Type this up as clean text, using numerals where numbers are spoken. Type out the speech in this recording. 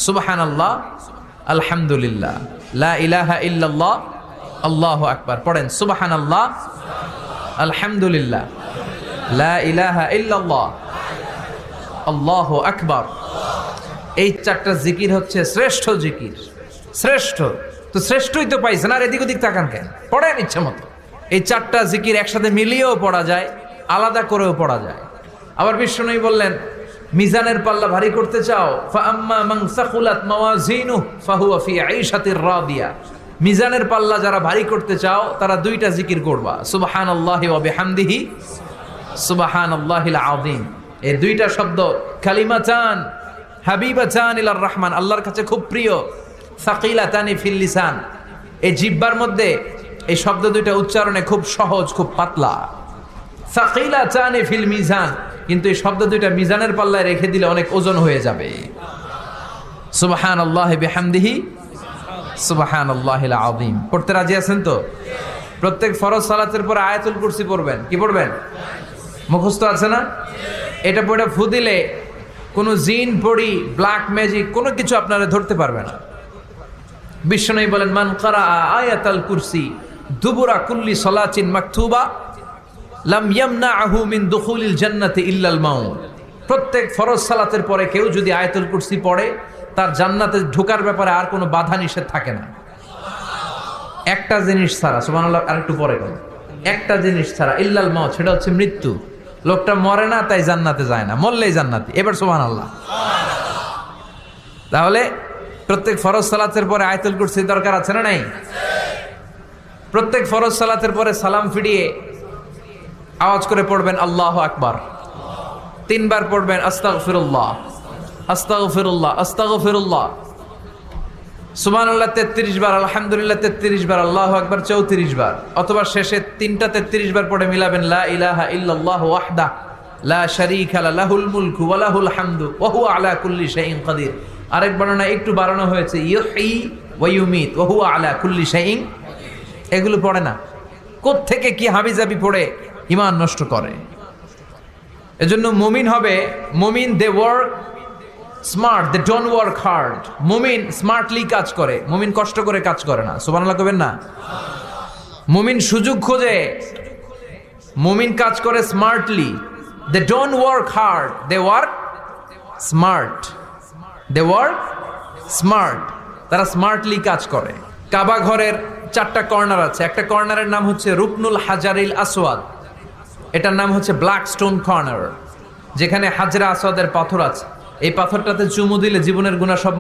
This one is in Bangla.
সুবহানাল্লাহ, আলহামদুলিল্লাহ, লা ইলাহা ইল্লাল্লাহ, আল্লাহু আকবার। পড়েন সুবহানাল্লাহ, আলহামদুলিল্লাহ, লা ইলাহা ইল্লাল্লাহ, আল্লাহু আকবার। এই চারটা জিকির হচ্ছে শ্রেষ্ঠ জিকির। শ্রেষ্ঠ তো শ্রেষ্ঠই তো পাইছেন, আর এদিক ওদিক তাকান কেন? পড়েন ইচ্ছা মতো। এই চারটা জিকির একসাথে মিলিয়েও পড়া যায়, আলাদা করেও পড়া যায়। আবার বিষ্ণুই বললেন, মিজানের পাল্লা ভারী করতে চাও, ফাআম্মা মান সাকুলাত মাওয়াজিনুহু ফাহুয়া ফি আইশাতির রাদিয়া। মিজানের পাল্লা যারা ভারী করতে চাও তারা দুইটা জিকির করবা, সুবহানাল্লাহি ওয়া বিহামদিহি, সুবহানাল্লাহিল আযীম। এই দুইটা শব্দ কালিমাতান হাবিবাতান ইলার রহমান, আল্লাহর কাছে খুব প্রিয়। সাকিলাতানি ফিল লিসান, এই জিহ্বার মধ্যে এই শব্দ দুইটা উচ্চারণে খুব সহজ, খুব পাতলা। সাকিলাতানি ফিল মিজান, কিন্তু এই শব্দ দুইটা মিজানের পাল্লায় রেখে দিলে অনেক ওজন হয়ে যাবে। সুবহানাল্লাহি বিহামদিহি, সুবহানাল্লাহিল আযীম। পড়তে রাজি আছেন তো? প্রত্যেক ফরজ সালাতের পর আয়াতুল কুরসি পড়বেন। কি পড়বেন? মুখস্থ আছে না? এটা পড়ে ফু দিলে কোনো জিন পড়ি, ব্ল্যাক ম্যাজিক কোনো কিছু আপনারা ধরতে পারবে না। বিষ্ণু বলেন, মান কারা আয়াতাল কুরসি দুবুরা কুল্লি সালাতিন মাকতুবা লাম ইয়ামনাহু মিন দুখুলিল জান্নাতি ইল্লাল মাউত। প্রত্যেক ফরজ সালাতের পরে কেউ যদি আয়াতুল কুরসি পড়ে, তার জান্নাতে ঢোকার ব্যাপারে আর কোনো বাধা নিষেধ থাকে না। একটা জিনিস ছাড়া, সুবহানাল্লাহ, আরেকটু পরে বল, একটা জিনিস ছাড়া, ইল্লাল মাউত, সেটা হচ্ছে মৃত্যু। লোকটা মরে না তাই জান্নাতে যায় না, মরলেই জান্নাতি। এবার সুবহানাল্লাহ। তাহলে প্রত্যেক ফরজ সালাতের পরে আয়াতুল কুরসির দরকার আছে না নাই? প্রত্যেক ফরজ সালাতের পরে সালাম ফিরিয়ে আওয়াজ করে পড়বেন আল্লাহু আকবার। 3 বার পড়বেন আস্তাগফিরুল্লাহ, আস্তাগফিরুল্লাহ, আস্তাগফিরুল্লাহ। সুবহানাল্লাহ 33 বার, আলহামদুলিল্লাহ 33 বার, আল্লাহু আকবার 34 বার। অথবা শেষে 3টা 33 বার পড়ে মিলাবেন লা ইলাহা ইল্লাল্লাহু ওয়াহদাহু লা শারীকা লাহুল মুলকু ওয়া লাহুল হামদু ওয়া হুয়া আলা কুল্লি শাইইন কাদির। আরেক বর্ণনা একটু বাড়ানো হয়েছে, ইউহয়ী ওয়া ইউমীত ওয়া হুয়া আলা কুল্লি শাইইন। এগুলো পড়ে না, কোত্থেকে কি হাবিজাবি পড়ে ঈমান নষ্ট করে। এজন্য মুমিন হবে, মুমিন they work smart, they don't work hard. মুমিন স্মার্টলি কাজ করে, মুমিন কষ্ট করে কাজ করে না। সুবহানাল্লাহ কবেন না? মুমিন সুযোগ খোঁজে, মুমিন কাজ করে smartly. They don't work hard, they work smart. They work smart, তারা স্মার্টলি কাজ করে। কাবা ঘরের 4টা কর্নার আছে। একটা কর্নারের নাম হচ্ছে রুকনুল হাজারিল আসওয়াদ, এটার নাম হচ্ছে ব্ল্যাক স্টোন কর্নার, যেখানে হাজরা আসওয়াদের পাথর আছে। এই পাথরটাতে চুমু দিলে জীবনের গুনাহ সব